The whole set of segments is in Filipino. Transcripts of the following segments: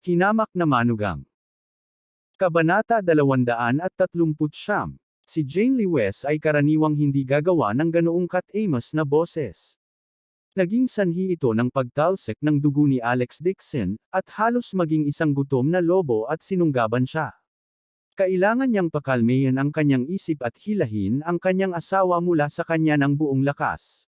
Hinamak na manugang. Kabanata 239. Si Jane Lewes ay karaniwang hindi gagawa ng ganoong kat-Amos na boses. Naging sanhi ito ng pagtalsik ng dugo ni Alex Dixon, at halos maging isang gutom na lobo at sinunggaban siya. Kailangan niyang pakalmayan ang kanyang isip at hilahin ang kanyang asawa mula sa kanya ng buong lakas.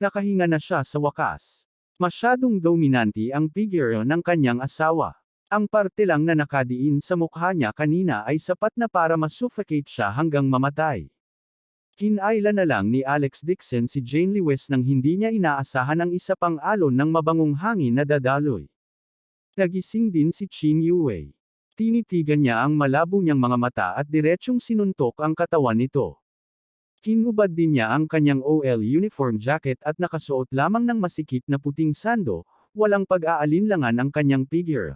Nakahinga na siya sa wakas. Masyadong dominante ang figure ng kanyang asawa. Ang parte lang na nakadiin sa mukha niya kanina ay sapat na para masuffocate siya hanggang mamatay. Kinailan na lang ni Alex Dixon si Jane Lewes nang hindi niya inaasahan ang isa pang alon ng mabangong hangin na dadaloy. Nagising din si Chin Yue. Tinitigan niya ang malabo niyang mga mata at diretsyong sinuntok ang katawan nito. Hinubad din niya ang kanyang OL uniform jacket at nakasuot lamang ng masikip na puting sando, walang pag-aalinlangan ang kanyang figure.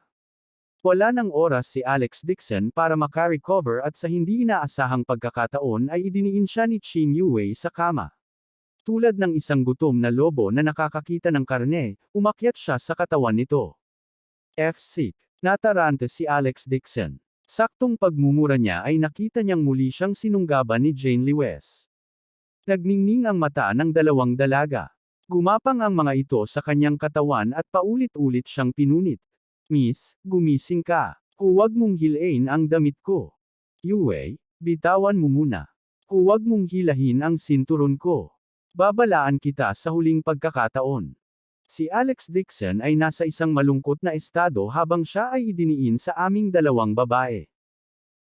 Wala ng oras si Alex Dixon para makarecover at sa hindi inaasahang pagkakataon ay idiniin siya ni Chin Yue sa kama. Tulad ng isang gutom na lobo na nakakakita ng karne, umakyat siya sa katawan nito. F-sick. Natarante si Alex Dixon. Saktong pagmumura niya ay nakita niyang muli siyang sinunggaban ni Jane Lewes. Nagningning ang mata ng dalawang dalaga. Gumapang ang mga ito sa kanyang katawan at paulit-ulit siyang pinunit. Miss, gumising ka. Huwag mong hilain ang damit ko. Yue, bitawan mo muna. Huwag mong hilahin ang sinturon ko. Babalaan kita sa huling pagkakataon. Si Alex Dixon ay nasa isang malungkot na estado habang siya ay idiniin sa aming dalawang babae.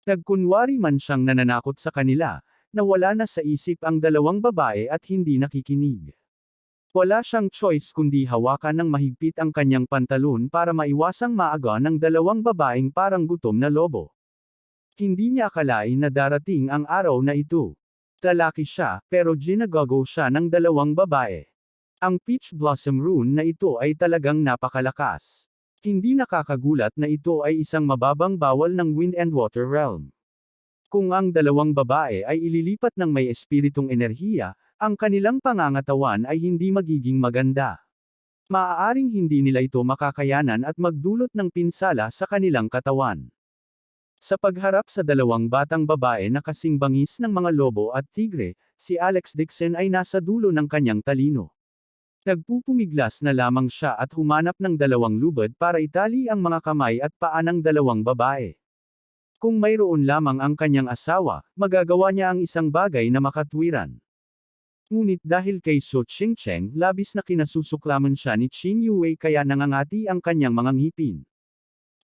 Nagkunwari man siyang nananakot sa kanila, nawala na sa isip ang dalawang babae at hindi nakikinig. Wala siyang choice kundi hawakan ng mahigpit ang kanyang pantalon para maiwasang maaga ng dalawang babaeng parang gutom na lobo. Hindi niya akalain na darating ang araw na ito. Lalaki siya, pero ginagago siya ng dalawang babae. Ang Peach Blossom Rune na ito ay talagang napakalakas. Hindi nakakagulat na ito ay isang mababang bawal ng Wind and Water Realm. Kung ang dalawang babae ay ililipat ng may espiritong enerhiya, ang kanilang pangangatawan ay hindi magiging maganda. Maaaring hindi nila ito makakayanan at magdulot ng pinsala sa kanilang katawan. Sa pagharap sa dalawang batang babae na kasing bangis ng mga lobo at tigre, si Alex Dixon ay nasa dulo ng kanyang talino. Nagpupumiglas na lamang siya at humanap ng dalawang lubad para itali ang mga kamay at paa ng dalawang babae. Kung mayroon lamang ang kanyang asawa, magagawa niya ang isang bagay na makatwiran. Ngunit dahil kay So Ching-cheng, labis na kinasusuklaman siya ni Chin Yue kaya nangangati ang kanyang mga ngipin.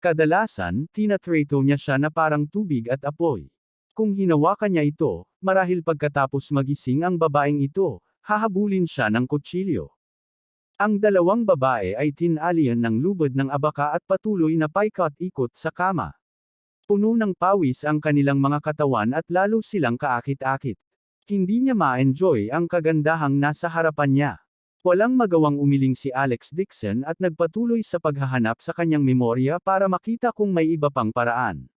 Kadalasan, tinatrato niya siya na parang tubig at apoy. Kung hinawakan niya ito, marahil pagkatapos magising ang babaeng ito, hahabulin siya ng kutsilyo. Ang dalawang babae ay tinalian ng lubad ng abaka at patuloy na paikot-ikot sa kama. Puno ng pawis ang kanilang mga katawan at lalo silang kaakit-akit. Hindi niya ma-enjoy ang kagandahang nasa harapan niya. Walang magawang umiling si Alex Dixon at nagpatuloy sa paghahanap sa kanyang memorya para makita kung may iba pang paraan.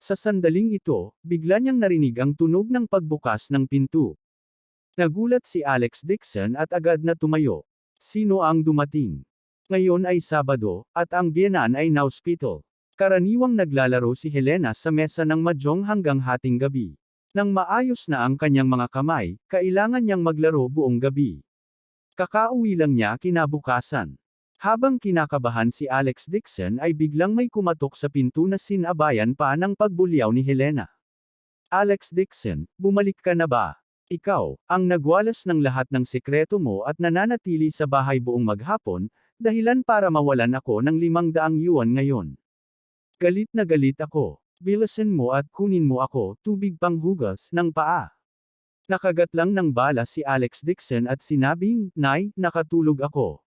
Sa sandaling ito, bigla niyang narinig ang tunog ng pagbukas ng pinto. Nagulat si Alex Dixon at agad na tumayo. Sino ang dumating? Ngayon ay Sabado, at ang biyenan ay na-hospital. Karaniwang naglalaro si Helena sa mesa ng mahjong hanggang hating gabi. Nang maayos na ang kanyang mga kamay, kailangan niyang maglaro buong gabi. Kakauwi lang niya kinabukasan. Habang kinakabahan si Alex Dixon ay biglang may kumatok sa pinto na sinabayan pa ng pagbulyaw ni Helena. Alex Dixon, bumalik ka na ba? Ikaw, ang nagwalas ng lahat ng sekreto mo at nananatili sa bahay buong maghapon, dahilan para mawalan ako ng 500 yuan ngayon. Galit na galit ako. Bilisan mo at kunin mo ako, tubig panghugas ng paa. Nakagat lang ng bala si Alex Dixon at sinabing, Nay, nakatulog ako.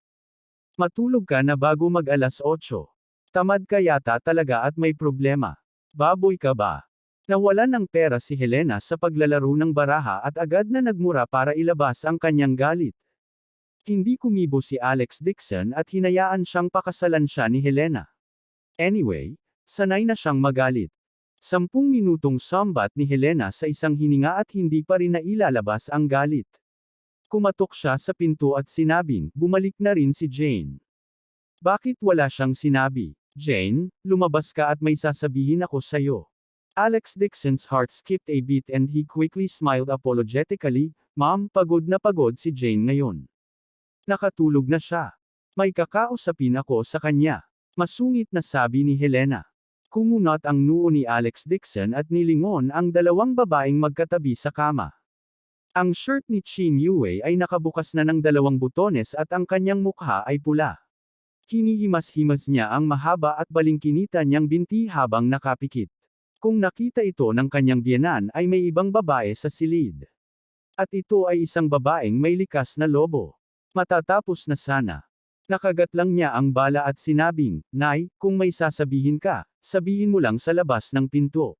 Matulog ka na bago mag-alas 8. Tamad ka yata talaga at may problema. Baboy ka ba? Nawalan ng pera si Helena sa paglalaro ng baraha at agad na nagmura para ilabas ang kanyang galit. Hindi kumibo si Alex Dixon at hinayaan siyang pakasalan siya ni Helena. Anyway, sanay na siyang magalit. 10 minutong sambat ni Helena sa isang hininga at hindi pa rin nailalabas ang galit. Kumatok siya sa pinto at sinabing, bumalik na rin si Jane. Bakit wala siyang sinabi? Jane, lumabas ka at may sasabihin ako sa'yo. Alex Dixon's heart skipped a beat and he quickly smiled apologetically. Ma'am, pagod na pagod si Jane ngayon. Nakatulog na siya. May kakausapin ako sa kanya. Masungit na sabi ni Helena. Kumunot ang noo ni Alex Dixon at nilingon ang dalawang babaeng magkatabi sa kama. Ang shirt ni Chin Yue ay nakabukas na ng dalawang butones at ang kanyang mukha ay pula. Hinihimas-himas niya ang mahaba at balingkinita niyang binti habang nakapikit. Kung nakita ito ng kanyang biyenan ay may ibang babae sa silid. At ito ay isang babaeng may likas na lobo. Matatapos na sana. Nakagat lang niya ang bala at sinabing, Nay, kung may sasabihin ka, sabihin mo lang sa labas ng pinto.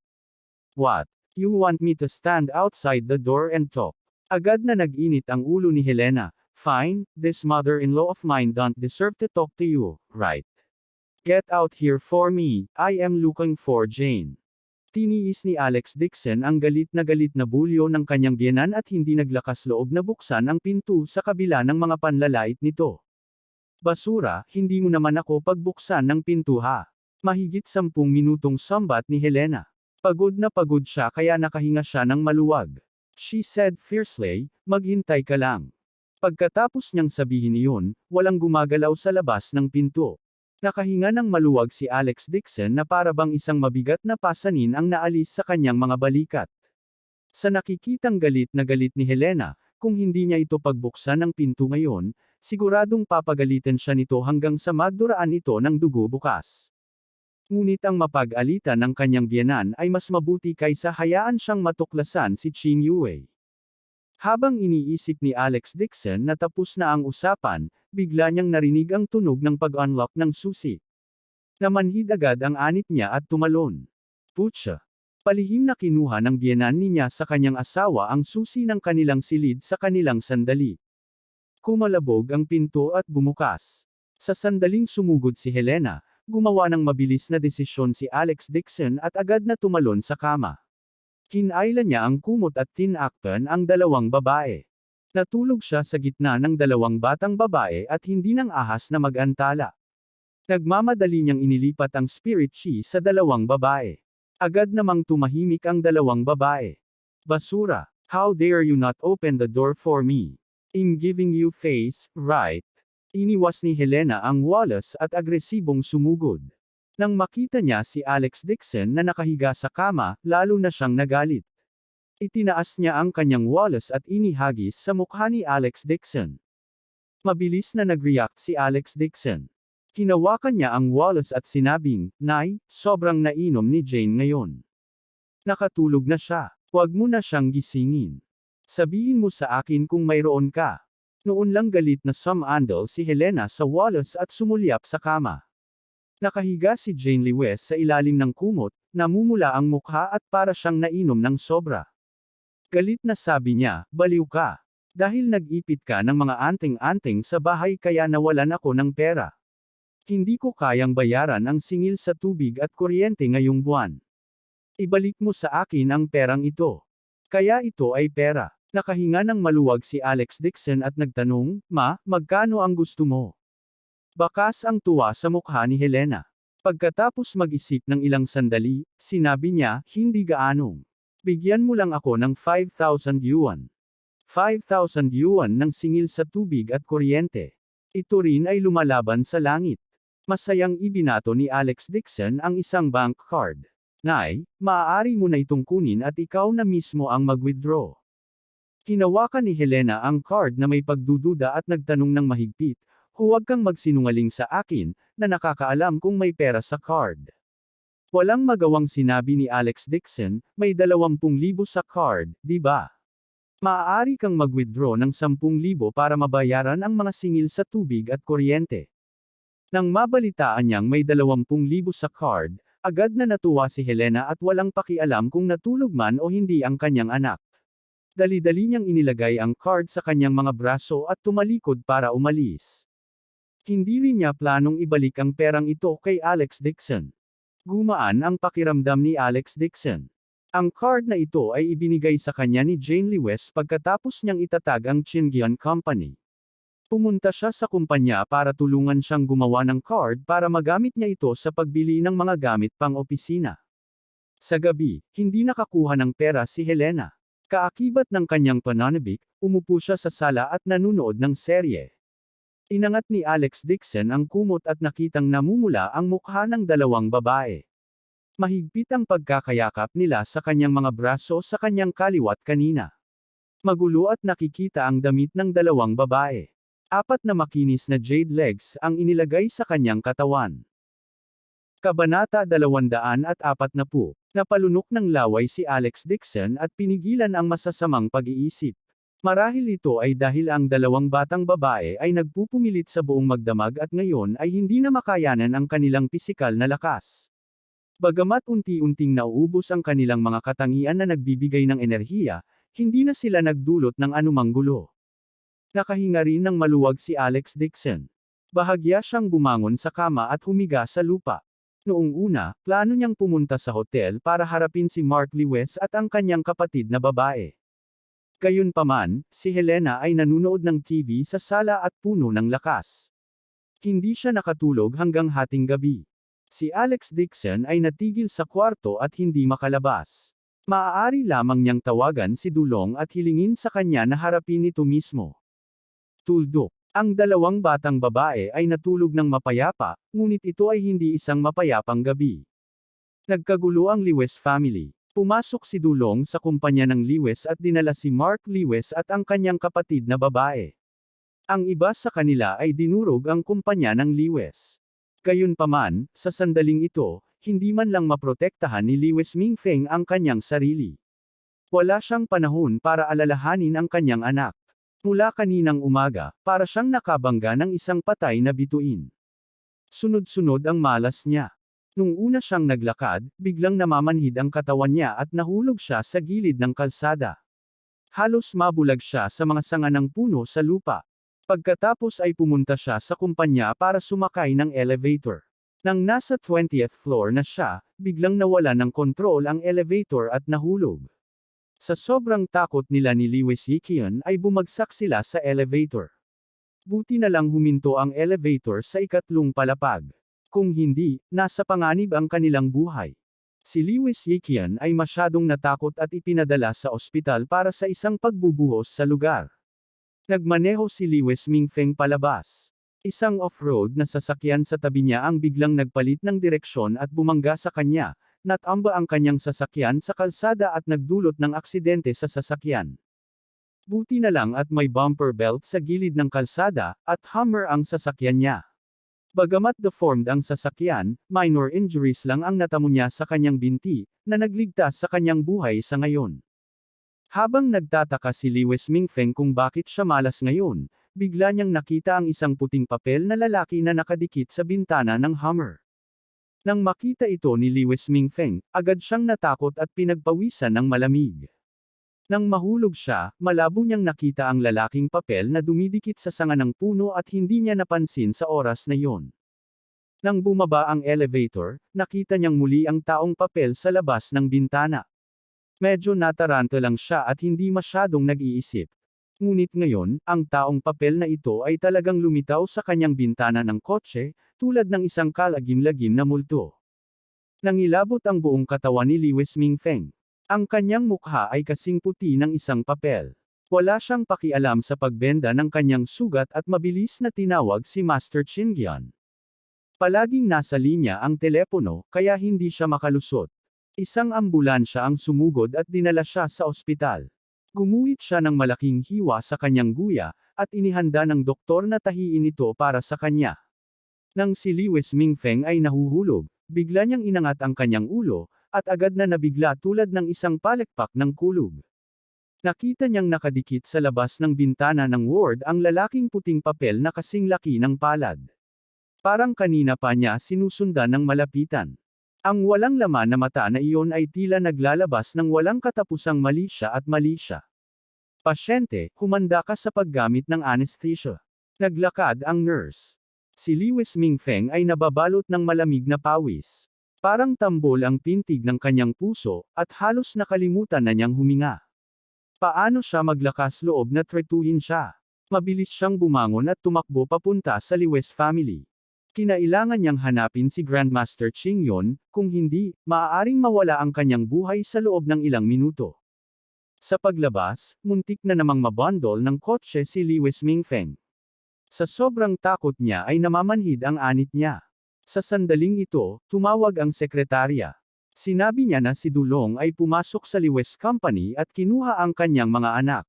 What? You want me to stand outside the door and talk? Agad na nag-init ang ulo ni Helena. Fine, this mother-in-law of mine don't deserve to talk to you, right? Get out here for me, I am looking for Jane. Tiniis ni Alex Dixon ang galit na bulyo ng kanyang biyenan at hindi naglakas loob na buksan ang pinto sa kabila ng mga panlalait nito. Basura, hindi mo naman ako pagbuksan ng pinto ha. Mahigit 10 minutong sambat ni Helena. Pagod na pagod siya kaya nakahinga siya ng maluwag. She said fiercely, maghintay ka lang. Pagkatapos niyang sabihin iyon, walang gumagalaw sa labas ng pinto. Nakahinga ng maluwag si Alex Dixon na para bang isang mabigat na pasanin ang naalis sa kanyang mga balikat. Sa nakikitang galit ni Helena, kung hindi niya ito pagbuksan ng pinto ngayon, siguradong papagalitan siya nito hanggang sa magduraan ito ng dugo bukas. Ngunit ang mapag-alitan ng kanyang biyenan ay mas mabuti kaysa hayaan siyang matuklasan si Chin Yue. Habang iniisip ni Alex Dixon na tapos na ang usapan, bigla niyang narinig ang tunog ng pag-unlock ng susi. Namanhid agad ang anit niya at tumalon. Putya! Palihim na kinuha ng biyenan niya sa kanyang asawa ang susi ng kanilang silid sa kanilang sandali. Kumalabog ang pinto at bumukas. Sa sandaling sumugod si Helena, gumawa ng mabilis na desisyon si Alex Dixon at agad na tumalon sa kama. Kinailan niya ang kumot at tinakpan ang dalawang babae. Natulog siya sa gitna ng dalawang batang babae at hindi nang ahas na mag-antala. Nagmamadali niyang inilipat ang spirit chi sa dalawang babae. Agad namang tumahimik ang dalawang babae. Basura, how dare you not open the door for me? I'm giving you face, right? Iniwas ni Helena ang walas at agresibong sumugod. Nang makita niya si Alex Dixon na nakahiga sa kama, lalo na siyang nagalit. Itinaas niya ang kanyang walas at inihagis sa mukha ni Alex Dixon. Mabilis na nag-react si Alex Dixon. Hinawakan niya ang walas at sinabing, Nay, sobrang nainom ni Jane ngayon. Nakatulog na siya. Huwag mo na siyang gisingin. Sabihin mo sa akin kung mayroon ka. Noon lang galit na sumandal si Helena sa walas at sumulyap sa kama. Nakahiga si Jane Lewis sa ilalim ng kumot, namumula ang mukha at para siyang nainom ng sobra. Galit na sabi niya, baliw ka. Dahil nag-ipit ka ng mga anting-anting sa bahay kaya nawalan ako ng pera. Hindi ko kayang bayaran ang singil sa tubig at kuryente ngayong buwan. Ibalik mo sa akin ang perang ito. Kaya ito ay pera. Nakahinga ng maluwag si Alex Dixon at nagtanong, Ma, magkano ang gusto mo? Bakas ang tuwa sa mukha ni Helena. Pagkatapos mag-isip ng ilang sandali, sinabi niya, hindi gaanong. Bigyan mo lang ako ng 5,000 yuan. 5,000 yuan ng singil sa tubig at kuryente. Ito rin ay lumalaban sa langit. Masayang ibinato ni Alex Dixon ang isang bank card. Nay, maaari mo na itong kunin at ikaw na mismo ang mag-withdraw. Hinawakan ni Helena ang card na may pagdududa at nagtanong ng mahigpit, huwag kang magsinungaling sa akin, na nakakaalam kung may pera sa card. Walang magawang sinabi ni Alex Dixon, may 20,000 sa card, di ba? Maaari kang mag-withdraw ng 10,000 para mabayaran ang mga singil sa tubig at kuryente. Nang mabalitaan niyang may 20,000 sa card, agad na natuwa si Helena at walang pakialam kung natulog man o hindi ang kanyang anak. Dali-dali niyang inilagay ang card sa kanyang mga braso at tumalikod para umalis. Hindi rin niya planong ibalik ang perang ito kay Alex Dixon. Gumaan ang pakiramdam ni Alex Dixon. Ang card na ito ay ibinigay sa kanya ni Jane Lewis pagkatapos niyang itatag ang Chingian Company. Pumunta siya sa kumpanya para tulungan siyang gumawa ng card para magamit niya ito sa pagbili ng mga gamit pang-opisina. Sa gabi, hindi nakakuha ng pera si Helena. Kaakibat ng kanyang pananabik, umupo siya sa sala at nanunood ng serye. Inangat ni Alex Dixon ang kumot at nakitang namumula ang mukha ng dalawang babae. Mahigpit ang pagkakayakap nila sa kanyang mga braso sa kanyang kaliwat kanina. Magulo at nakikita ang damit ng dalawang babae. 4 na makinis na jade legs ang inilagay sa kanyang katawan. Kabanata 240. Napalunok ng laway si Alex Dixon at pinigilan ang masasamang pag-iisip. Marahil ito ay dahil ang dalawang batang babae ay nagpupumilit sa buong magdamag at ngayon ay hindi na makayanan ang kanilang pisikal na lakas. Bagamat unti-unting nauubos ang kanilang mga katangian na nagbibigay ng enerhiya, hindi na sila nagdulot ng anumang gulo. Nakahinga rin ng maluwag si Alex Dixon. Bahagya siyang bumangon sa kama at humiga sa lupa. Noong una, plano niyang pumunta sa hotel para harapin si Mark Lewis at ang kanyang kapatid na babae. Gayunpaman, si Helena ay nanunood ng TV sa sala at puno ng lakas. Hindi siya nakatulog hanggang hating gabi. Si Alex Dixon ay natigil sa kwarto at hindi makalabas. Maaari lamang niyang tawagan si Dulong at hilingin sa kanya na harapin ito mismo. Tuldok. Ang dalawang batang babae ay natulog ng mapayapa, ngunit ito ay hindi isang mapayapang gabi. Nagkagulo ang Lewis family. Pumasok si Dulong sa kumpanya ng Lewis at dinala si Mark Lewis at ang kanyang kapatid na babae. Ang iba sa kanila ay dinurog ang kumpanya ng Lewis. Gayunpaman, sa sandaling ito, hindi man lang maprotektahan ni Lewis Mingfeng ang kanyang sarili. Wala siyang panahon para alalahanin ang kanyang anak. Mula kaninang umaga, para siyang nakabangga ng isang patay na bituin. Sunod-sunod ang malas niya. Nung una siyang naglakad, biglang namamanhid ang katawan niya at nahulog siya sa gilid ng kalsada. Halos mabulag siya sa mga sanga ng puno sa lupa. Pagkatapos ay pumunta siya sa kumpanya para sumakay ng elevator. Nang nasa 20th floor na siya, biglang nawala ng kontrol ang elevator at nahulog. Sa sobrang takot nila ni Lewis Yikian ay bumagsak sila sa elevator. Buti na lang huminto ang elevator sa ikatlong palapag. Kung hindi, nasa panganib ang kanilang buhay. Si Lewis Yikian ay masyadong natakot at ipinadala sa ospital para sa isang pagbubuhos sa lugar. Nagmaneho si Lewis Mingfeng palabas. Isang off-road na sasakyan sa tabi niya ang biglang nagpalit ng direksyon at bumangga sa kanya, natamba ang kanyang sasakyan sa kalsada at nagdulot ng aksidente sa sasakyan. Buti na lang at may bumper belt sa gilid ng kalsada, at Hummer ang sasakyan niya. Bagamat deformed ang sasakyan, minor injuries lang ang natamo niya sa kanyang binti, na nagligtas sa kanyang buhay sa ngayon. Habang nagtataka si Lewis Mingfeng kung bakit siya malas ngayon, bigla niyang nakita ang isang puting papel na lalaki na nakadikit sa bintana ng Hummer. Nang makita ito ni Lewis Mingfeng, agad siyang natakot at pinagpawisan ng malamig. Nang mahulog siya, malabo niyang nakita ang lalaking papel na dumidikit sa sanga ng puno at hindi niya napansin sa oras na iyon. Nang bumaba ang elevator, nakita niyang muli ang taong papel sa labas ng bintana. Medyo nataranta lang siya at hindi masyadong nag-iisip. Ngunit ngayon, ang taong papel na ito ay talagang lumitaw sa kanyang bintana ng kotse, tulad ng isang kalagim-lagim na multo. Nangilabot ang buong katawan ni Lewis Mingfeng. Ang kanyang mukha ay kasing puti ng isang papel. Wala siyang pakialam sa pagbenda ng kanyang sugat at mabilis na tinawag si Master Chingian. Palaging nasa linya ang telepono, kaya hindi siya makalusot. Isang ambulansya ang sumugod at dinala siya sa ospital. Gumuhit siya ng malaking hiwa sa kanyang guya, at inihanda ng doktor na tahiin ito para sa kanya. Nang si Lewis Mingfeng ay nahuhulog, bigla niyang inangat ang kanyang ulo, at agad na nabigla tulad ng isang palekpak ng kulog. Nakita niyang nakadikit sa labas ng bintana ng ward ang lalaking puting papel na kasing laki ng palad. Parang kanina pa niya sinusundan ng malapitan. Ang walang laman na mata na iyon ay tila naglalabas ng walang katapusang mali siya at mali siya. Pasyente, humanda ka sa paggamit ng anesthesia. Naglakad ang nurse. Si Lewis Mingfeng ay nababalot ng malamig na pawis. Parang tambol ang pintig ng kanyang puso, at halos nakalimutan na niyang huminga. Paano siya maglakas loob na tretuhin siya? Mabilis siyang bumangon at tumakbo papunta sa Lewes family. Kinailangan niyang hanapin si Grandmaster Qingyon, kung hindi, maaaring mawala ang kanyang buhay sa loob ng ilang minuto. Sa paglabas, muntik na namang mabundol ng kotse si Lewes Mingfeng. Sa sobrang takot niya ay namamanhid ang anit niya. Sa sandaling ito, tumawag ang sekretarya. Sinabi niya na si Dulong ay pumasok sa Lewes Company at kinuha ang kanyang mga anak.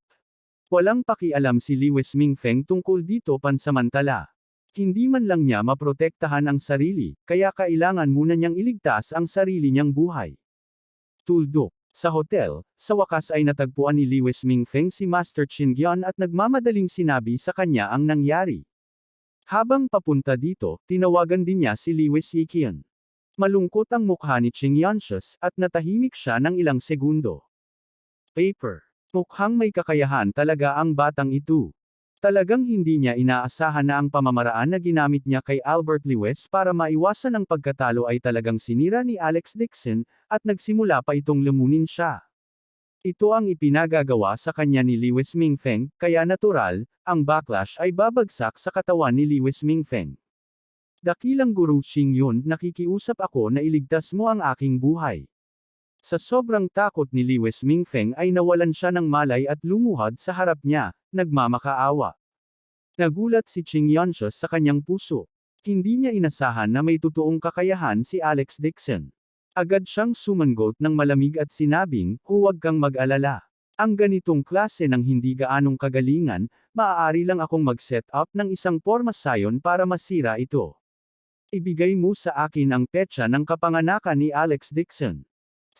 Walang pakialam si Lewes Mingfeng tungkol dito pansamantala. Hindi man lang niya maprotektahan ang sarili, kaya kailangan muna niyang iligtas ang sarili niyang buhay. Tuldok. Sa hotel, sa wakas ay natagpuan ni Lewes Mingfeng si Master Qingyan at nagmamadaling sinabi sa kanya ang nangyari. Habang papunta dito, tinawagan din niya si Lewes Yiqian. Malungkot ang mukha ni Qingyan at natahimik siya ng ilang segundo. Paper. Mukhang may kakayahan talaga ang batang ito. Talagang hindi niya inaasahan na ang pamamaraan na ginamit niya kay Albert Lewes para maiwasan ang pagkatalo ay talagang sinira ni Alex Dixon, at nagsimula pa itong lumunin siya. Ito ang ipinagagawa sa kanya ni Lewes Mingfeng, kaya natural, ang backlash ay babagsak sa katawan ni Lewes Mingfeng. Dakilang Guru Qingyun, nakikiusap ako na iligtas mo ang aking buhay. Sa sobrang takot ni Lewes Mingfeng ay nawalan siya ng malay at lumuhad sa harap niya, nagmamakaawa. Nagulat si Qingyan sa kanyang puso. Hindi niya inasahan na may totoong kakayahan si Alex Dixon. Agad siyang sumangot ng malamig at sinabing, huwag kang mag-alala. Ang ganitong klase ng hindi gaanong kagalingan, maaari lang akong mag-set up ng isang pormasayon para masira ito. Ibigay mo sa akin ang petsa ng kapanganakan ni Alex Dixon.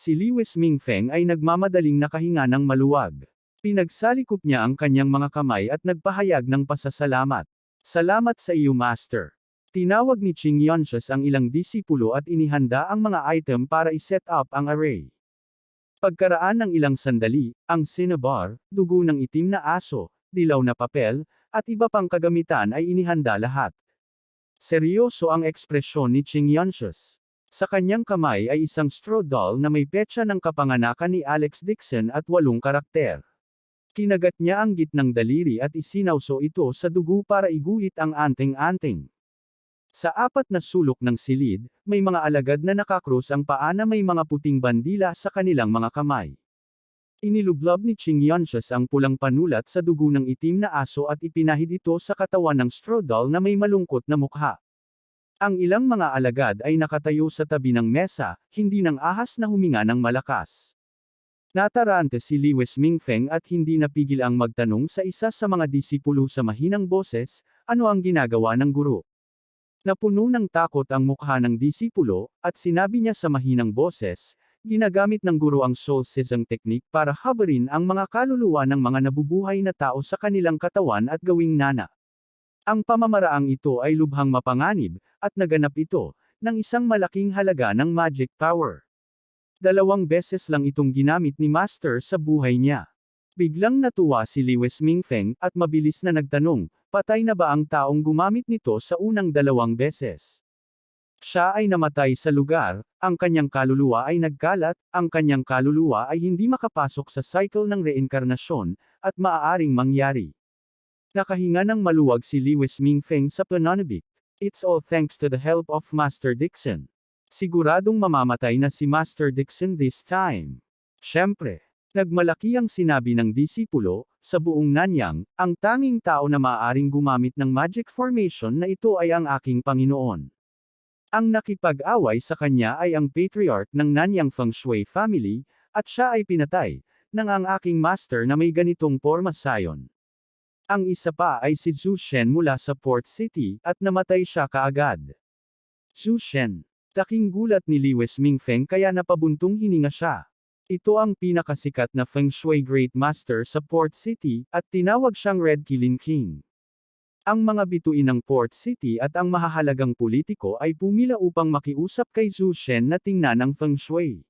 Si Lewes Mingfeng ay nagmamadaling nakahinga ng maluwag. Pinagsalikop niya ang kanyang mga kamay at nagpahayag ng pasasalamat. Salamat sa iyo, Master. Tinawag ni Qingyan ang ilang disipulo at inihanda ang mga item para i-set up ang array. Pagkaraan ng ilang sandali, ang cinnabar, dugo ng itim na aso, dilaw na papel, at iba pang kagamitan ay inihanda lahat. Seryoso ang ekspresyon ni Qingyan. Sa kanyang kamay ay isang straw doll na may petsa ng kapanganakan ni Alex Dixon at 8 karakter. Kinagat niya ang gitnang daliri at isinawso ito sa dugo para iguhit ang anting-anting. Sa 4 na sulok ng silid, may mga alagad na nakakrus ang paa na may mga puting bandila sa kanilang mga kamay. Inilublob ni Qingyan ang pulang panulat sa dugo ng itim na aso at ipinahid ito sa katawan ng straw doll na may malungkot na mukha. Ang ilang mga alagad ay nakatayo sa tabi ng mesa, hindi ng ahas na huminga ng malakas. Natarante si Lewes Mingfeng at hindi napigil ang magtanong sa isa sa mga disipulo sa mahinang boses, ano ang ginagawa ng guro. Napuno ng takot ang mukha ng disipulo, at sinabi niya sa mahinang boses, ginagamit ng guro ang soul seizing technique para habarin ang mga kaluluwa ng mga nabubuhay na tao sa kanilang katawan at gawing nana. Ang pamamaraang ito ay lubhang mapanganib, at naganap ito, ng isang malaking halaga ng magic power. 2 beses lang itong ginamit ni Master sa buhay niya. Biglang natuwa si Lewes Mingfeng, at mabilis na nagtanong, patay na ba ang taong gumamit nito sa unang 2 beses? Siya ay namatay sa lugar, ang kanyang kaluluwa ay nagkalat, ang kanyang kaluluwa ay hindi makapasok sa cycle ng reinkarnasyon, at maaaring mangyari. Nakahinga ng maluwag si Lewes Mingfeng sa pananabik. It's all thanks to the help of Master Dixon. Siguradong mamamatay na si Master Dixon this time. Siyempre. Nagmalaki ang sinabi ng disipulo, sa buong Nanyang, ang tanging tao na maaaring gumamit ng magic formation na ito ay ang aking Panginoon. Ang nakipag-away sa kanya ay ang patriarch ng Nanyang Feng Shui family, at siya ay pinatay, ng ang aking master na may ganitong pormasayon. Ang isa pa ay si Zhu Shen mula sa Port City, at namatay siya kaagad. Zhu Shen. Taking gulat ni Lewes Mingfeng kaya napabuntong hininga siya. Ito ang pinakasikat na Feng Shui Great Master sa Port City, at tinawag siyang Red Killing King. Ang mga bituin ng Port City at ang mahahalagang politiko ay pumila upang makiusap kay Zhu Shen na tingnan ang Feng Shui.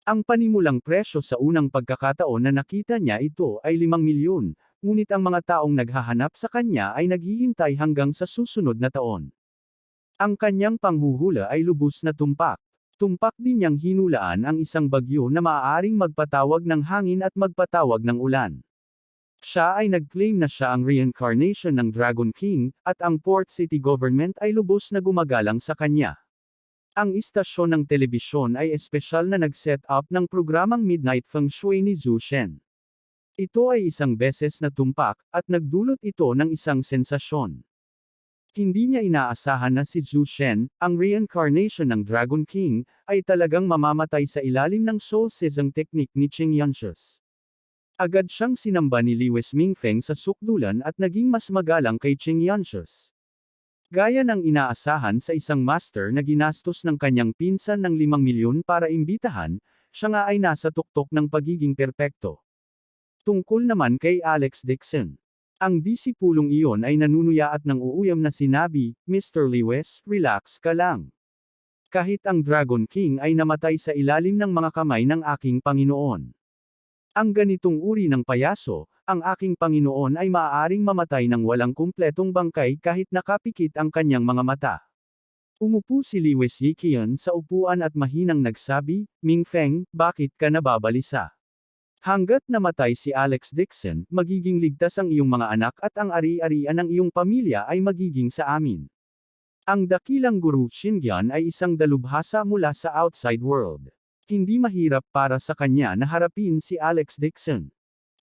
Ang panimulang presyo sa unang pagkakataon na nakita niya ito ay 5 milyon, ngunit ang mga taong naghahanap sa kanya ay naghihintay hanggang sa susunod na taon. Ang kanyang panghuhula ay lubos na tumpak. Tumpak din niyang hinulaan ang isang bagyo na maaaring magpatawag ng hangin at magpatawag ng ulan. Siya ay nag-claim na siya ang reincarnation ng Dragon King, at ang Port City government ay lubos na gumagalang sa kanya. Ang istasyon ng telebisyon ay espesyal na nag-set up ng programang Midnight Feng Shui ni Zhu Shen. Ito ay isang beses na tumpak, at nagdulot ito ng isang sensasyon. Hindi niya inaasahan na si Zhu Shen, ang reincarnation ng Dragon King, ay talagang mamamatay sa ilalim ng soul seizing technique ni Qing Yanshus. Agad siyang sinamba ni Lewis Mingfeng sa sukdulan at naging mas magalang kay Qing Yanshus. Gaya ng inaasahan sa isang master na ginastos ng kanyang pinsan ng 5 milyon para imbitahan, siya nga ay nasa tuktok ng pagiging perpekto. Tungkol naman kay Alex Dixon. Ang disipulong iyon ay nanunuyaat ng uuyam na sinabi, "Mr. Lewis, relax ka lang. Kahit ang Dragon King ay namatay sa ilalim ng mga kamay ng aking Panginoon. Ang ganitong uri ng payaso, ang aking Panginoon ay maaaring mamatay ng walang kumpletong bangkay kahit nakapikit ang kanyang mga mata." Umupo si Lewis Yiqian sa upuan at mahinang nagsabi, "Mingfeng, bakit ka nababalisa? Hanggat namatay si Alex Dixon, magiging ligtas ang iyong mga anak at ang ari-arian ng iyong pamilya ay magiging sa amin." Ang dakilang guru Xinjian ay isang dalubhasa mula sa outside world. Hindi mahirap para sa kanya na harapin si Alex Dixon.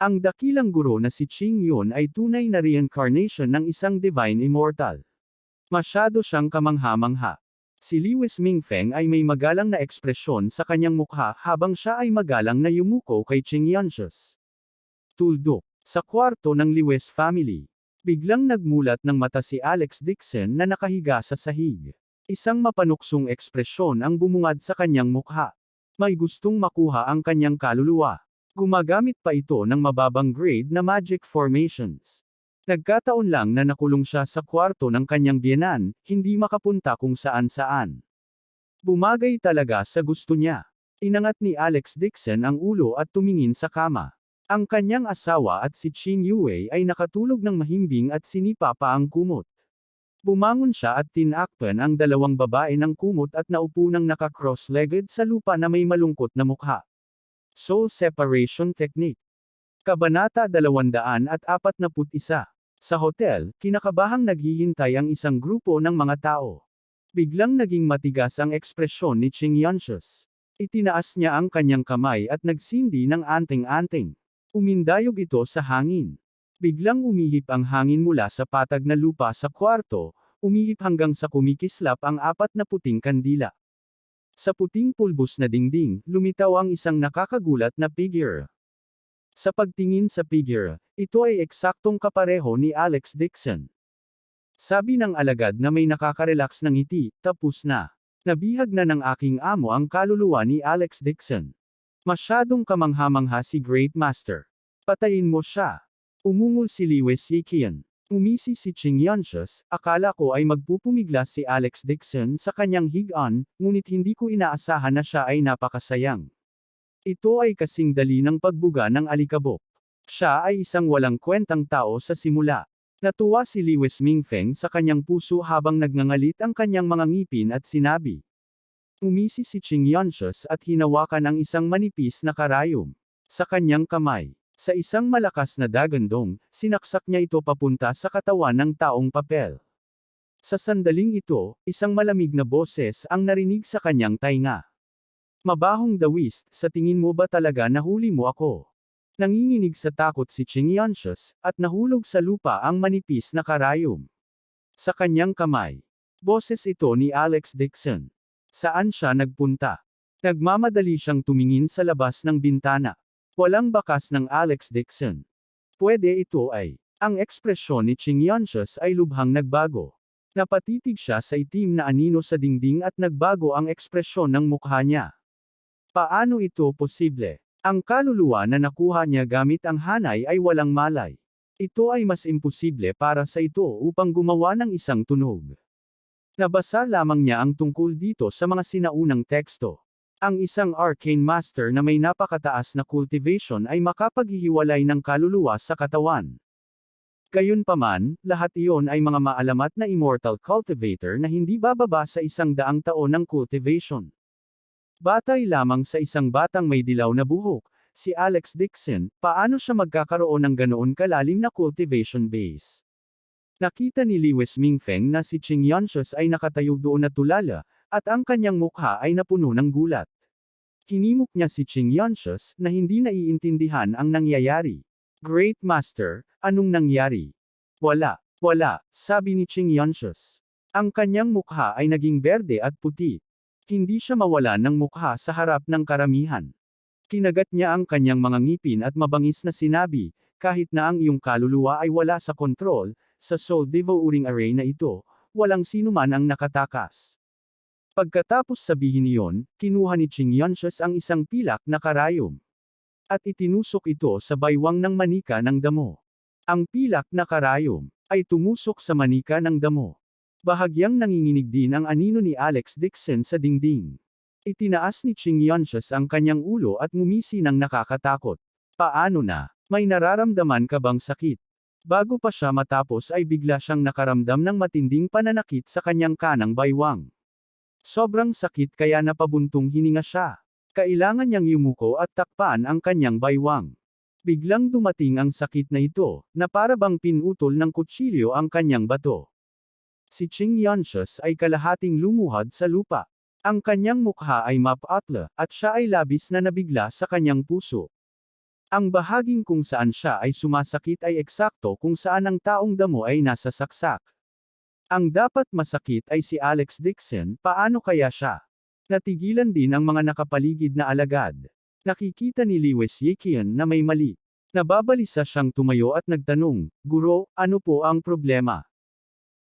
Ang dakilang guro na si Qing Yun ay tunay na reincarnation ng isang divine immortal. Masyado siyang kamangha-mangha. Si Lewis Mingfeng ay may magalang na ekspresyon sa kanyang mukha habang siya ay magalang na yumuko kay Qing Yanshus. Tuldok. Sa kwarto ng Lewis family. Biglang nagmulat ng mata si Alex Dixon na nakahiga sa sahig. Isang mapanuksong ekspresyon ang bumungad sa kanyang mukha. May gustong makuha ang kanyang kaluluwa. Gumagamit pa ito ng mababang grade na magic formations. Nagkataon lang na nakulong siya sa kwarto ng kanyang biyenan, hindi makapunta kung saan-saan. Bumagay talaga sa gusto niya. Inangat ni Alex Dixon ang ulo at tumingin sa kama. Ang kanyang asawa at si Qin Yue ay nakatulog ng mahimbing at sinipa pa ang kumot. Bumangon siya at tinakpan ang dalawang babae ng kumot at naupo ng naka-cross-legged sa lupa na may malungkot na mukha. Soul Separation Technique. Kabanata 241. Sa hotel, kinakabahang naghihintay ang isang grupo ng mga tao. Biglang naging matigas ang ekspresyon ni Qing Yanshus. Itinaas niya ang kanyang kamay at nagsindi ng anting-anting. Umindayog ito sa hangin. Biglang umihip ang hangin mula sa patag na lupa sa kwarto, umihip hanggang sa kumikislap ang 4 na puting kandila. Sa puting pulbos na dingding, lumitaw ang isang nakakagulat na figure. Sa pagtingin sa figure, ito ay eksaktong kapareho ni Alex Dixon. Sabi ng alagad na may nakaka-relax ng ngiti, "Tapos na. Nabihag na ng aking amo ang kaluluwa ni Alex Dixon. Masyadong kamangha-mangha si Great Master. Patayin mo siya." Umungol si Lewis Yiqian. Umisi si Qing Yanshus, "Akala ko ay magpupumiglas si Alex Dixon sa kanyang higaan, ngunit hindi ko inaasahan na siya ay napakasayang. Ito ay kasing dali ng pagbuga ng alikabok. Siya ay isang walang kwentang tao sa simula." Natuwa si Lewis Mingfeng sa kanyang puso habang nagngangalit ang kanyang mga ngipin at sinabi. Umisi si Qing Yanshus at hinawakan ang isang manipis na karayom. Sa kanyang kamay. Sa isang malakas na dagandong, sinaksak niya ito papunta sa katawan ng taong papel. Sa sandaling ito, isang malamig na boses ang narinig sa kanyang tainga. "Mabahong dawis, sa tingin mo ba talaga nahuli mo ako?" Nanginginig sa takot si Qing Yanshus, at nahulog sa lupa ang manipis na karayom. Sa kanyang kamay. Boses ito ni Alex Dixon. Saan siya nagpunta? Nagmamadali siyang tumingin sa labas ng bintana. Walang bakas ng Alex Dixon. Pwede ito ay. Ang ekspresyon ni Qing Yanshus ay lubhang nagbago. Napatitig siya sa itim na anino sa dingding at nagbago ang ekspresyon ng mukha niya. Paano ito posible? Ang kaluluwa na nakuha niya gamit ang hanay ay walang malay. Ito ay mas imposible para sa ito upang gumawa ng isang tunog. Nabasa lamang niya ang tungkol dito sa mga sinaunang teksto. Ang isang arcane master na may napakataas na cultivation ay makapaghihiwalay ng kaluluwa sa katawan. Gayunpaman, lahat iyon ay mga maalamat na immortal cultivator na hindi bababa sa 100 taon ng cultivation. Batay lamang sa isang batang may dilaw na buhok, si Alex Dixon, paano siya magkakaroon ng ganoon kalalim na cultivation base? Nakita ni Lewis Mingfeng na si Qing Yanshus ay nakatayo doon na tulala, at ang kanyang mukha ay napuno ng gulat. Hinimok niya si Qing Yanshus na hindi naiintindihan ang nangyayari. Great Master, anong nangyari? Wala, sabi ni Qing Yanshus. Ang kanyang mukha ay naging berde at puti. Hindi siya mawalan ng mukha sa harap ng karamihan. Kinagat niya ang kanyang mga ngipin at mabangis na sinabi, kahit na ang iyong kaluluwa ay wala sa kontrol, sa Soul Devouring Array na ito, walang sinuman ang nakatakas. Pagkatapos sabihin iyon, kinuha ni Qing Yanshus ang isang pilak na karayom. At itinusok ito sa baywang ng manika ng damo. Ang pilak na karayom ay tumusok sa manika ng damo. Bahagyang nanginginig din ang anino ni Alex Dixon sa dingding. Itinaas ni Qing Yanshus ang kanyang ulo at ngumisi ng nakakatakot. Paano na? May nararamdaman ka bang sakit? Bago pa siya matapos ay bigla siyang nakaramdam ng matinding pananakit sa kanyang kanang baywang. Sobrang sakit kaya napabuntong hininga siya. Kailangan niyang yumuko at takpan ang kanyang baywang. Biglang dumating ang sakit na ito, na para bang pinutol ng kutsilyo ang kanyang bato. Si Qing Yanshus ay kalahating lumuhad sa lupa. Ang kanyang mukha ay mapatla, at siya ay labis na nabigla sa kanyang puso. Ang bahaging kung saan siya ay sumasakit ay eksakto kung saan ang taong damo ay nasa saksak. Ang dapat masakit ay si Alex Dixon, paano kaya siya? Natigilan din ang mga nakapaligid na alagad. Nakikita ni Lewis Yikian na may mali. Nababalisa siyang tumayo at nagtanong, Guro, ano po ang problema?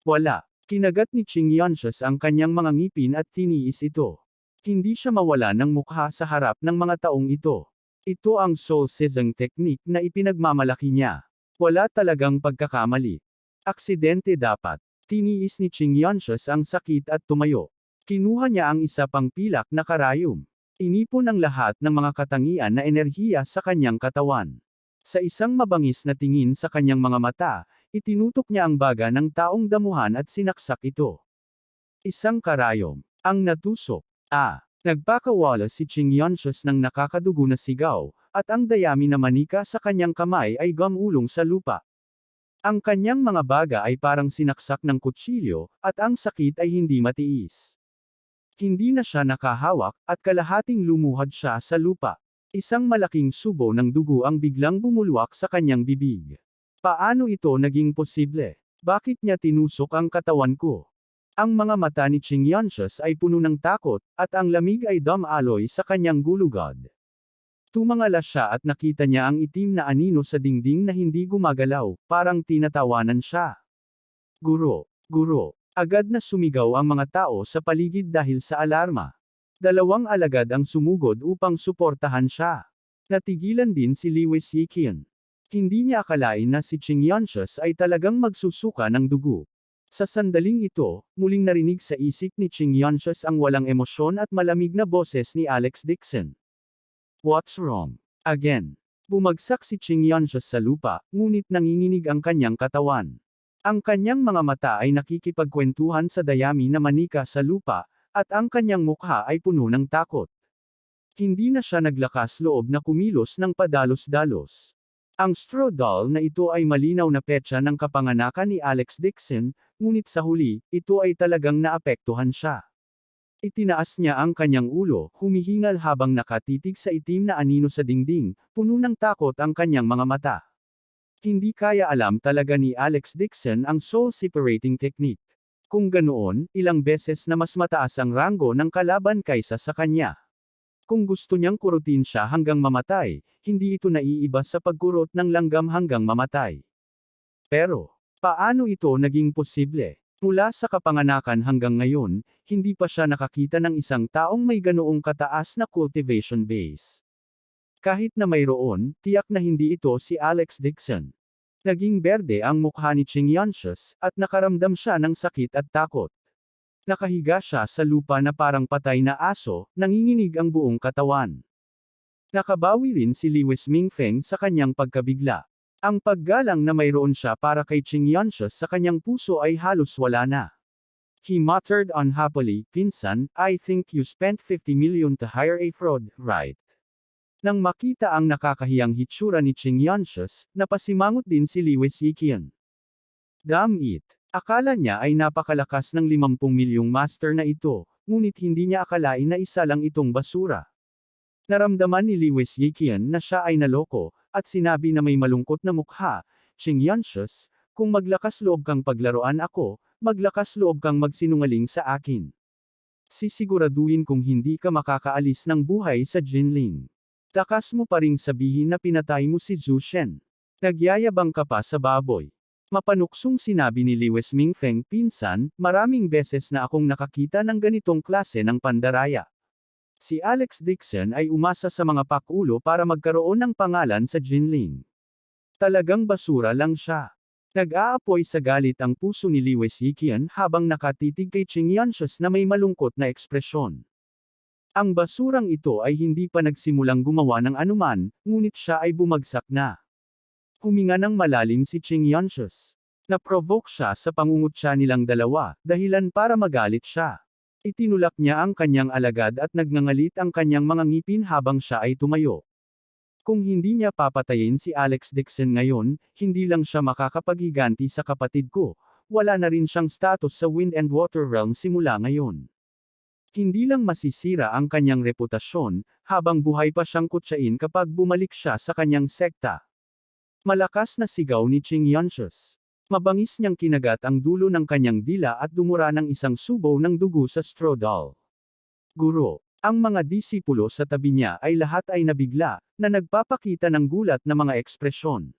Wala. Kinagat ni Qing Yanshus ang kanyang mga ngipin at tiniis ito. Hindi siya mawala ng mukha sa harap ng mga taong ito. Ito ang soul seizing technique na ipinagmamalaki niya. Wala talagang pagkakamali. Aksidente dapat. Tiniis ni Qing Yanshus ang sakit at tumayo. Kinuha niya ang isa pang pilak na karayom. Inipon ang lahat ng mga katangian na enerhiya sa kanyang katawan. Sa isang mabangis na tingin sa kanyang mga mata, itinutok niya ang baga ng taong damuhan at sinaksak ito. Isang karayom. Ang natusok. Nagpakawala si Qing Yanshus ng nakakadugo na sigaw, at ang dayami na manika sa kanyang kamay ay gumulong sa lupa. Ang kanyang mga baga ay parang sinaksak ng kutsilyo, at ang sakit ay hindi matiis. Hindi na siya nakahawak, at kalahating lumuhad siya sa lupa. Isang malaking subo ng dugo ang biglang bumulwak sa kanyang bibig. Paano ito naging posible? Bakit niya tinusok ang katawan ko? Ang mga mata ni Qing Yanshus ay puno ng takot, at ang lamig ay dumaloy sa kanyang gulugod. Tumangala siya at nakita niya ang itim na anino sa dingding na hindi gumagalaw, parang tinatawanan siya. Guro! Agad na sumigaw ang mga tao sa paligid dahil sa alarma. Dalawang alagad ang sumugod upang suportahan siya. Natigilan din si Lewis Yikian. Hindi niya akalain na si Qing Yanshus ay talagang magsusuka ng dugo. Sa sandaling ito, muling narinig sa isip ni Qing Yanshus ang walang emosyon at malamig na boses ni Alex Dixon. What's wrong? Again. Bumagsak si Qing Yanshus sa lupa, ngunit nanginginig ang kanyang katawan. Ang kanyang mga mata ay nakikipagkwentuhan sa dayami na manika sa lupa, at ang kanyang mukha ay puno ng takot. Hindi na siya naglakas loob na kumilos ng padalos-dalos. Ang straw doll na ito ay malinaw na petsa ng kapanganakan ni Alex Dixon, ngunit sa huli, ito ay talagang naapektuhan siya. Itinaas niya ang kanyang ulo, humihingal habang nakatitig sa itim na anino sa dingding, puno ng takot ang kanyang mga mata. Hindi kaya alam talaga ni Alex Dixon ang soul separating technique. Kung ganoon, ilang beses na mas mataas ang ranggo ng kalaban kaysa sa kanya. Kung gusto niyang kurutin siya hanggang mamatay, hindi ito naiiba sa pagkurot ng langgam hanggang mamatay. Pero, paano ito naging posible? Mula sa kapanganakan hanggang ngayon, hindi pa siya nakakita ng isang taong may ganoong kataas na cultivation base. Kahit na mayroon, tiyak na hindi ito si Alex Dixon. Naging berde ang mukha ni Qing Yanshus, at nakaramdam siya ng sakit at takot. Nakahiga siya sa lupa na parang patay na aso, nanginginig ang buong katawan. Nakabawi rin si Lewis Mingfeng sa kanyang pagkabigla. Ang paggalang na mayroon siya para kay Qing Yanshus sa kanyang puso ay halos wala na. He muttered unhappily, Pinsan, I think you spent 50 million to hire a fraud, right? Nang makita ang nakakahiyang hitsura ni Ching Yanshus, napasimangot din si Lewis Yikian. Damn it! Akala niya ay napakalakas ng 50 milyong master na ito, ngunit hindi niya akalain na isa lang itong basura. Naramdaman ni Lewis Yikian na siya ay naloko, at sinabi na may malungkot na mukha, Ching Yanshus, kung maglakas loob kang paglaruan ako, maglakas loob kang magsinungaling sa akin. Sisiguraduhin kung hindi ka makakaalis ng buhay sa Jinling. Takas mo pa ring sabihin na pinatay mo si Zhu Shen. Nagyayabang ka pa sa baboy. Mapanuksong sinabi ni Lewis Mingfeng pinsan, maraming beses na akong nakakita ng ganitong klase ng pandaraya. Si Alex Dixon ay umasa sa mga pakulo para magkaroon ng pangalan sa Jinling. Talagang basura lang siya. Nag-aapoy sa galit ang puso ni Lewis Yikian habang nakatitig kay Ching Yanshus na may malungkot na ekspresyon. Ang basurang ito ay hindi pa nagsimulang gumawa ng anuman, ngunit siya ay bumagsak na. Huminga ng malalim si Ching Yanshus. Na-provoke siya sa pangungutya nilang dalawa, dahilan para magalit siya. Itinulak niya ang kanyang alagad at nagngangalit ang kanyang mga ngipin habang siya ay tumayo. Kung hindi niya papatayin si Alex Dixon ngayon, hindi lang siya makakapaghiganti sa kapatid ko, wala na rin siyang status sa Wind and Water Realm simula ngayon. Hindi lang masisira ang kanyang reputasyon, habang buhay pa siyang kutsain kapag bumalik siya sa kanyang sekta. Malakas na sigaw ni Ching Yanshus. Mabangis niyang kinagat ang dulo ng kanyang dila at dumura ng isang subo ng dugo sa straw doll. Guro. Ang mga disipulo sa tabi niya ay lahat ay nabigla, na nagpapakita ng gulat na mga ekspresyon.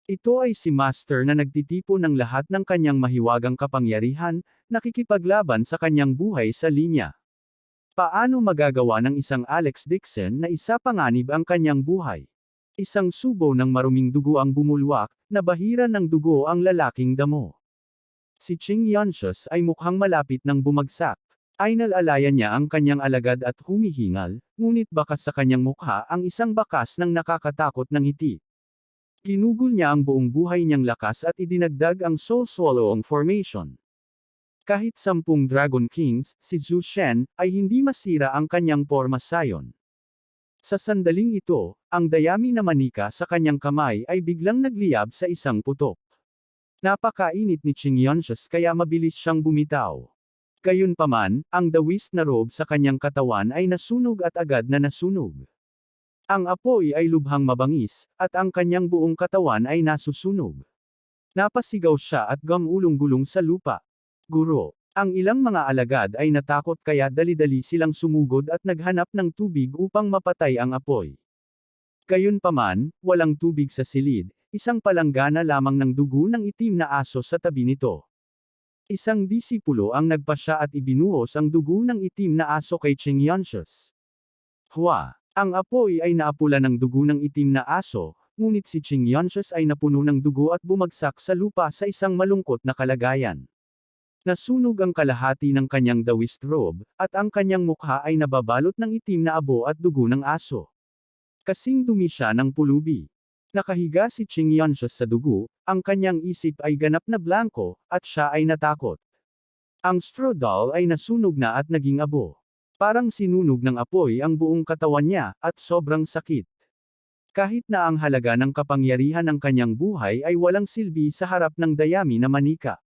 Ito ay si Master na nagtitipo ng lahat ng kanyang mahiwagang kapangyarihan, nakikipaglaban sa kanyang buhay sa linya. Paano magagawa ng isang Alex Dixon na isapanganib ang kanyang buhay? Isang subo ng maruming dugo ang bumulwak, nabahiran ng dugo ang lalaking damo. Si Ching Yanshus ay mukhang malapit ng bumagsak. Ay nalalayan niya ang kanyang alagad at humihingal, ngunit bakas sa kanyang mukha ang isang bakas ng nakakatakot na ngiti. Ginugol niya ang buong buhay niyang lakas at idinagdag ang Soul Swallowing Formation. Kahit 10 Dragon Kings, si Zhu Shen, ay hindi masira ang kanyang porma sayon. Sa sandaling ito, ang dayami na manika sa kanyang kamay ay biglang nagliyab sa isang putok. Napakainit ni Ching Yanshus kaya mabilis siyang bumitaw. Gayunpaman, ang dawis na robe sa kanyang katawan ay nasunog at agad na nasunog. Ang apoy ay lubhang mabangis, at ang kanyang buong katawan ay nasusunog. Napasigaw siya at gumulong-gulong sa lupa. Guro. Ang ilang mga alagad ay natakot kaya dali-dali silang sumugod at naghanap ng tubig upang mapatay ang apoy. Gayunpaman, walang tubig sa silid, isang palanggana lamang ng dugo ng itim na aso sa tabi nito. Isang disipulo ang nagpasya at ibinuhos ang dugo ng itim na aso kay Ching Yanshus. Hua! Ang apoy ay naapula ng dugo ng itim na aso, ngunit si Ching Yanshus ay napuno ng dugo at bumagsak sa lupa sa isang malungkot na kalagayan. Nasunog ang kalahati ng kanyang dawist robe, at ang kanyang mukha ay nababalot ng itim na abo at dugo ng aso. Kasing dumi siya ng pulubi. Nakahiga si Ching Yanshus sa dugo, ang kanyang isip ay ganap na blanko, at siya ay natakot. Ang straw doll ay nasunog na at naging abo. Parang sinunog ng apoy ang buong katawan niya, at sobrang sakit. Kahit na ang halaga ng kapangyarihan ng kanyang buhay ay walang silbi sa harap ng dayami na manika.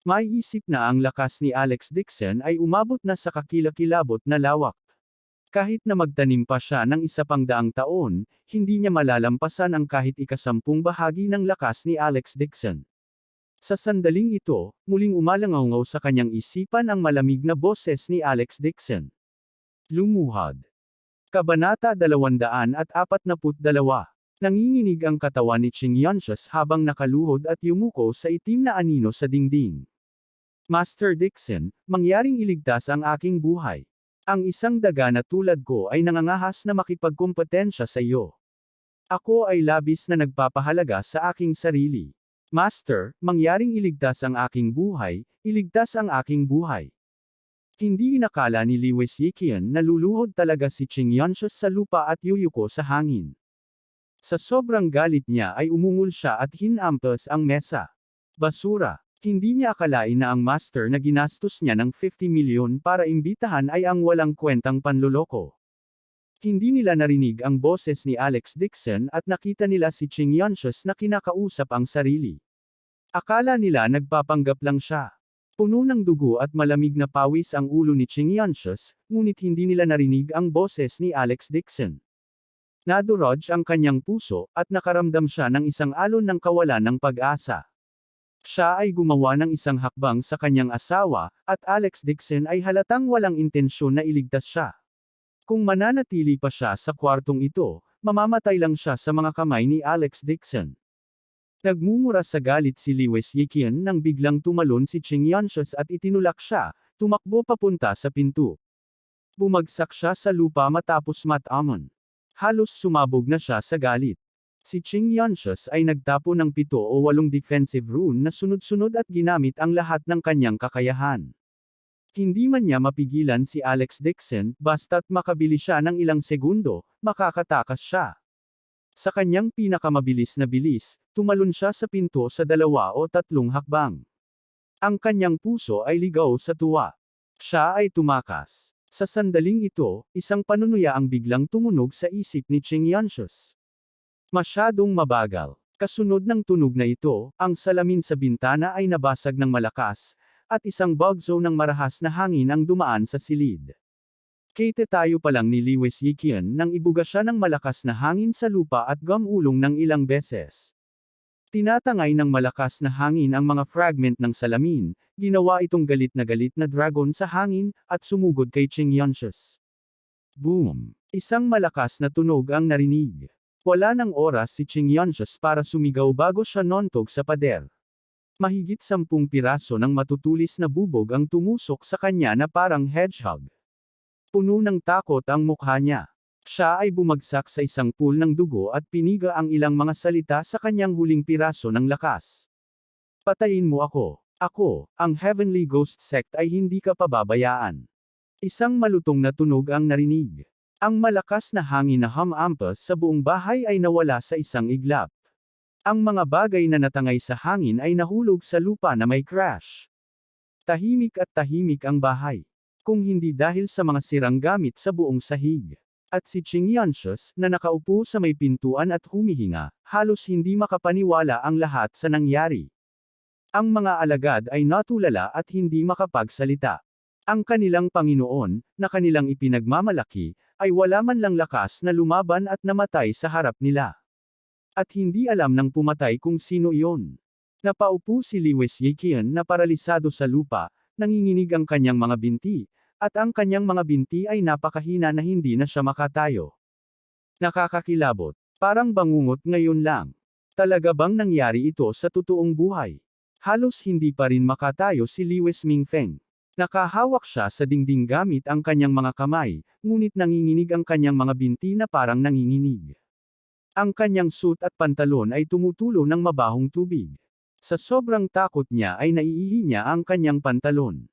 May isip na ang lakas ni Alex Dixon ay umabot na sa kakilakilabot na lawak. Kahit na magtanim pa siya ng 100 taon, hindi niya malalampasan ang kahit 10 bahagi ng lakas ni Alex Dixon. Sa sandaling ito, muling umalangaw sa kanyang isipan ang malamig na boses ni Alex Dixon. Lumuhad. Kabanata 242. Nanginginig ang katawan ni Ching Yanshus habang nakaluhod at yumuko sa itim na anino sa dingding. Master Dixon, mangyaring iligtas ang aking buhay. Ang isang daga na tulad ko ay nangangahas na makipagkompetensya sa iyo. Ako ay labis na nagpapahalaga sa aking sarili. Master, mangyaring iligtas ang aking buhay, iligtas ang aking buhay. Hindi inakala ni Lewis Yikian na luluhod talaga si Ching Yanshus sa lupa at yuyuko sa hangin. Sa sobrang galit niya ay umungol siya at hinampas ang mesa. Basura. Hindi niya akalain na ang master na ginastos niya ng 50 milyon para imbitahan ay ang walang kwentang panloloko. Hindi nila narinig ang boses ni Alex Dixon at nakita nila si Ching Yunshes na kinakausap ang sarili. Akala nila nagpapanggap lang siya. Puno ng dugo at malamig na pawis ang ulo ni Ching Yunshes, ngunit hindi nila narinig ang boses ni Alex Dixon. Nadurog ang kanyang puso, at nakaramdam siya ng isang alon ng kawalan ng pag-asa. Siya ay gumawa ng isang hakbang sa kanyang asawa, at Alex Dixon ay halatang walang intensyon na iligtas siya. Kung mananatili pa siya sa kwartong ito, mamamatay lang siya sa mga kamay ni Alex Dixon. Nagmumura sa galit si Lewis Yikian nang biglang tumalon si Ching Yunshes at itinulak siya, tumakbo papunta sa pinto. Bumagsak siya sa lupa matapos matamon. Halos sumabog na siya sa galit. Si Ching Yunshes ay nagtapo ng 7 o 8 defensive rune na sunod-sunod at ginamit ang lahat ng kanyang kakayahan. Hindi man niya mapigilan si Alex Dixon, basta't makabili siya ng ilang segundo, makakatakas siya. Sa kanyang pinakamabilis na bilis, tumalon siya sa pinto sa 2 o 3 hakbang. Ang kanyang puso ay ligaw sa tuwa. Siya ay tumakas. Sa sandaling ito, isang panunuya ang biglang tumunog sa isip ni Ching Yunshes. Masyadong mabagal. Kasunod ng tunog na ito, ang salamin sa bintana ay nabasag ng malakas, at isang bugzo ng marahas na hangin ang dumaan sa silid. Tayo pa lang ni Lewis Yikian nang ibuga siya ng malakas na hangin sa lupa at gumulong ng ilang beses. Tinatangay ng malakas na hangin ang mga fragment ng salamin, ginawa itong galit na dragon sa hangin, at sumugod kay Ching Yunshes. Boom! Isang malakas na tunog ang narinig. Wala ng oras si Ching Yunshes para sumigaw bago siya nontog sa pader. Mahigit 10 piraso ng matutulis na bubog ang tumusok sa kanya na parang hedgehog. Puno ng takot ang mukha niya. Siya ay bumagsak sa isang pool ng dugo at piniga ang ilang mga salita sa kanyang huling piraso ng lakas. Patayin mo ako. Ako, ang Heavenly Ghost Sect ay hindi ka pababayaan. Isang malutong na tunog ang narinig. Ang malakas na hangin na humampas sa buong bahay ay nawala sa isang iglap. Ang mga bagay na natangay sa hangin ay nahulog sa lupa na may crash. Tahimik at tahimik ang bahay. Kung hindi dahil sa mga sirang gamit sa buong sahig. At si Ching Yunshes, na nakaupo sa may pintuan at humihinga, halos hindi makapaniwala ang lahat sa nangyari. Ang mga alagad ay natulala at hindi makapagsalita. Ang kanilang Panginoon, na kanilang ipinagmamalaki, ay wala man lang lakas na lumaban at namatay sa harap nila. At hindi alam ng pumatay kung sino iyon. Napaupo si Lewis Yikian na paralisado sa lupa, nanginginig ang kanyang mga binti, at ang kanyang mga binti ay napakahina na hindi na siya makatayo. Nakakakilabot. Parang bangungot ngayon lang. Talaga bang nangyari ito sa totoong buhay? Halos hindi pa rin makatayo si Lewis Mingfeng. Nakahawak siya sa dingding gamit ang kanyang mga kamay, ngunit nanginginig ang kanyang mga binti na parang nanginginig. Ang kanyang suit at pantalon ay tumutulo ng mabahong tubig. Sa sobrang takot niya ay naiihi niya ang kanyang pantalon.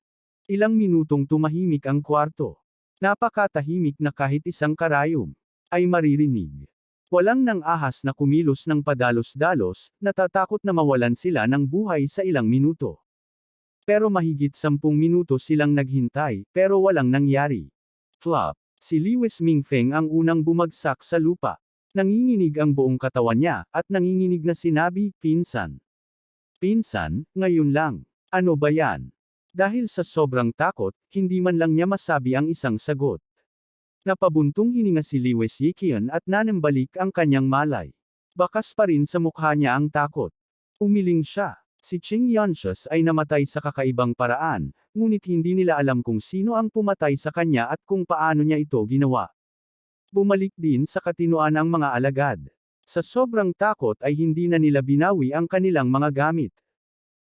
Ilang minutong tumahimik ang kwarto. Napakatahimik na kahit isang karayom ay maririnig. Walang nang ahas na kumilos ng padalos-dalos, natatakot na mawalan sila ng buhay sa ilang minuto. Pero mahigit 10 minuto silang naghintay, pero walang nangyari. Flop. Si Lewis Mingfeng ang unang bumagsak sa lupa. Nanginginig ang buong katawan niya, at nanginginig na sinabi, "Pinsan. Pinsan, ngayon lang. Ano ba yan?" Dahil sa sobrang takot, hindi man lang niya masabi ang isang sagot. Napabuntong hininga si Lewis Yikian at nanambalik ang kanyang malay. Bakas pa rin sa mukha niya ang takot. Umiling siya. Si Ching Yunshes ay namatay sa kakaibang paraan, ngunit hindi nila alam kung sino ang pumatay sa kanya at kung paano niya ito ginawa. Bumalik din sa katinoan ang mga alagad. Sa sobrang takot ay hindi na nila binawi ang kanilang mga gamit.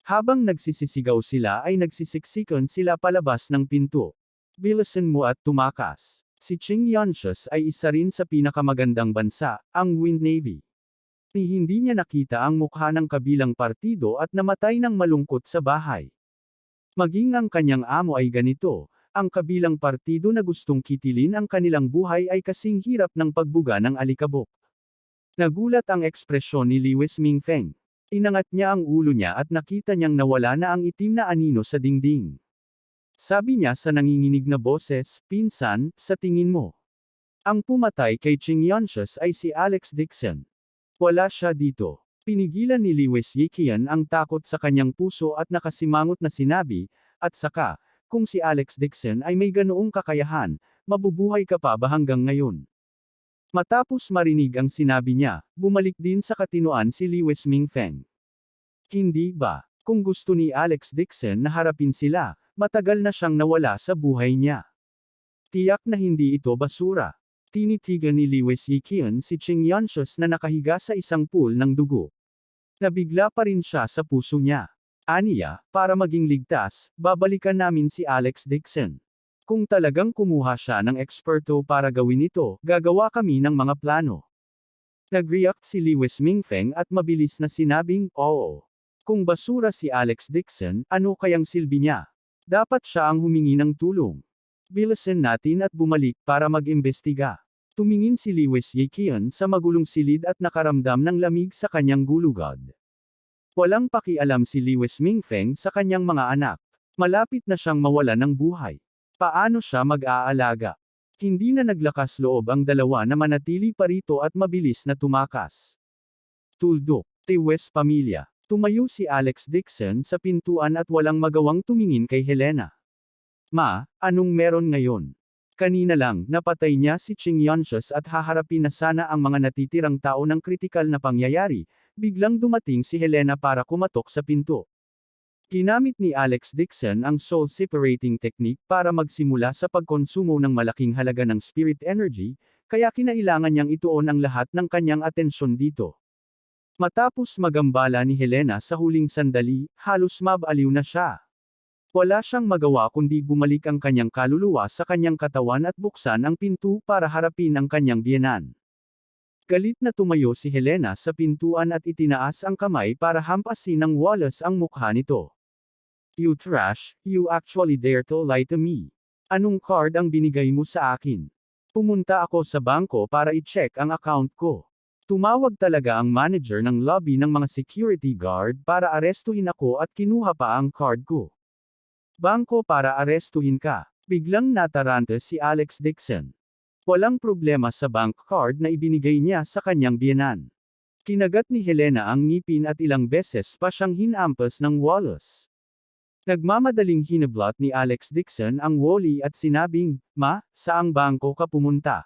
Habang nagsisisigaw sila ay nagsisiksikan sila palabas ng pinto. Bilisan mo at tumakas. Si Ching Yunshes ay isa rin sa pinakamagandang bansa, ang Wind Navy. Hindi niya nakita ang mukha ng kabilang partido at namatay ng malungkot sa bahay. Maging ang kanyang amo ay ganito. Ang kabilang partido na gustong kitilin ang kanilang buhay ay kasing hirap ng pagbuga ng alikabok. Nagulat ang ekspresyon ni Lewis Mingfeng. Inangat niya ang ulo niya at nakita niyang nawala na ang itim na anino sa dingding. Sabi niya sa nanginginig na boses, "Pinsan, sa tingin mo, Ang pumatay kay Ching Yunshes ay si Alex Dixon. Wala siya dito. Pinigilan ni Lewis Yikian ang takot sa kanyang puso at nakasimangot na sinabi, at saka, kung si Alex Dixon ay may ganoong kakayahan, mabubuhay ka pa ba hanggang ngayon? Matapos marinig ang sinabi niya, bumalik din sa katinoan si Lewis Mingfeng. Hindi ba? Kung gusto ni Alex Dixon na harapin sila, matagal na siyang nawala sa buhay niya. Tiyak na hindi ito basura. Tinitigan ni Lewis Yikian si Ching Yunshes na nakahiga sa isang pool ng dugo. Nabigla pa rin siya sa puso niya. Aniya, para maging ligtas, babalikan namin si Alex Dixon. Kung talagang kumuha siya ng eksperto para gawin ito, gagawa kami ng mga plano. Nag-react si Lewis Mingfeng at mabilis na sinabing, oo. Kung basura si Alex Dixon, ano kayang silbi niya? Dapat siya ang humingi ng tulong. Bilisan natin at bumalik para mag-imbestiga. Tumingin si Lewis Yikian sa magulong silid at nakaramdam ng lamig sa kanyang gulugod. Walang pakialam si Lewis Mingfeng sa kanyang mga anak. Malapit na siyang mawala ng buhay. Paano siya mag-aalaga? Hindi na naglakas loob ang dalawa na manatili pa rito at mabilis na tumakas. Tuldok, Tiwes pamilya. Tumayo si Alex Dixon sa pintuan at walang magawang tumingin kay Helena. Ma, anong meron ngayon? Kanina lang, napatay niya si Ching Yunshes at haharapin na sana ang mga natitirang tao ng kritikal na pangyayari, biglang dumating si Helena para kumatok sa pinto. Ginamit ni Alex Dixon ang soul separating technique para magsimula sa pagkonsumo ng malaking halaga ng spirit energy, kaya kinailangan niyang ituon ang lahat ng kanyang atensyon dito. Matapos magambala ni Helena sa huling sandali, halos mabaliw na siya. Wala siyang magawa kundi bumalik ang kanyang kaluluwa sa kanyang katawan at buksan ang pinto para harapin ang kanyang biyenan. Galit na tumayo si Helena sa pintuan at itinaas ang kamay para hampasin ng Wallace ang mukha nito. You trash, you actually dare to lie to me. Anong card ang binigay mo sa akin? Pumunta ako sa bangko para i-check ang account ko. Tumawag talaga ang manager ng lobby ng mga security guard para arestuhin ako at kinuha pa ang card ko. Bangko para arestuhin ka. Biglang nataranta si Alex Dixon. Walang problema sa bank card na ibinigay niya sa kanyang biyenan. Kinagat ni Helena ang ngipin at ilang beses pa siyang hinampas ng Wallace. Nagmamadaling hinablot ni Alex Dixon ang Wally at sinabing, Ma, saang bangko ka pumunta?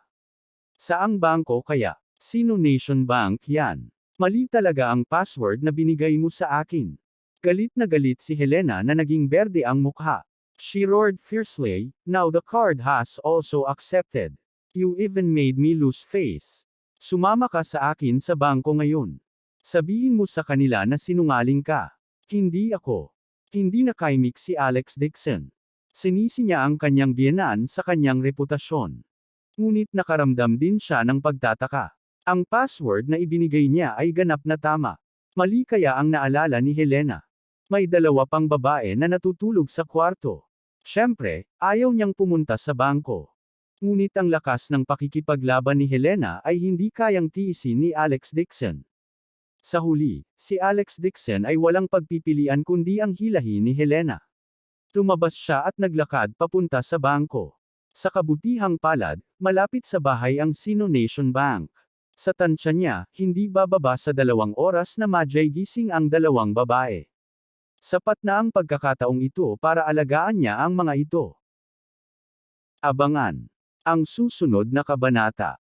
Saang bangko kaya? Sino Nation Bank yan? Mali talaga ang password na binigay mo sa akin. Galit na galit si Helena na naging berde ang mukha. She roared fiercely, now the card has also accepted. You even made me lose face. Sumama ka sa akin sa bangko ngayon. Sabihin mo sa kanila na sinungaling ka. Hindi ako. Hindi nakaimik si Alex Dixon. Sinisi niya ang kanyang biyenan sa kanyang reputasyon. Ngunit nakaramdam din siya ng pagtataka. Ang password na ibinigay niya ay ganap na tama. Mali kaya ang naalala ni Helena. May dalawa pang babae na natutulog sa kwarto. Siyempre, ayaw niyang pumunta sa bangko. Ngunit ang lakas ng pakikipaglaban ni Helena ay hindi kayang tiisin ni Alex Dixon. Sa huli, si Alex Dixon ay walang pagpipilian kundi ang hilahin ni Helena. Lumabas siya at naglakad papunta sa bangko. Sa kabutihang palad, malapit sa bahay ang Sino Nation Bank. Sa tansya niya, hindi bababa sa 2 oras na madyay gising ang 2 babae. Sapat na ang pagkakataong ito para alagaan niya ang mga ito. Abangan ang susunod na kabanata.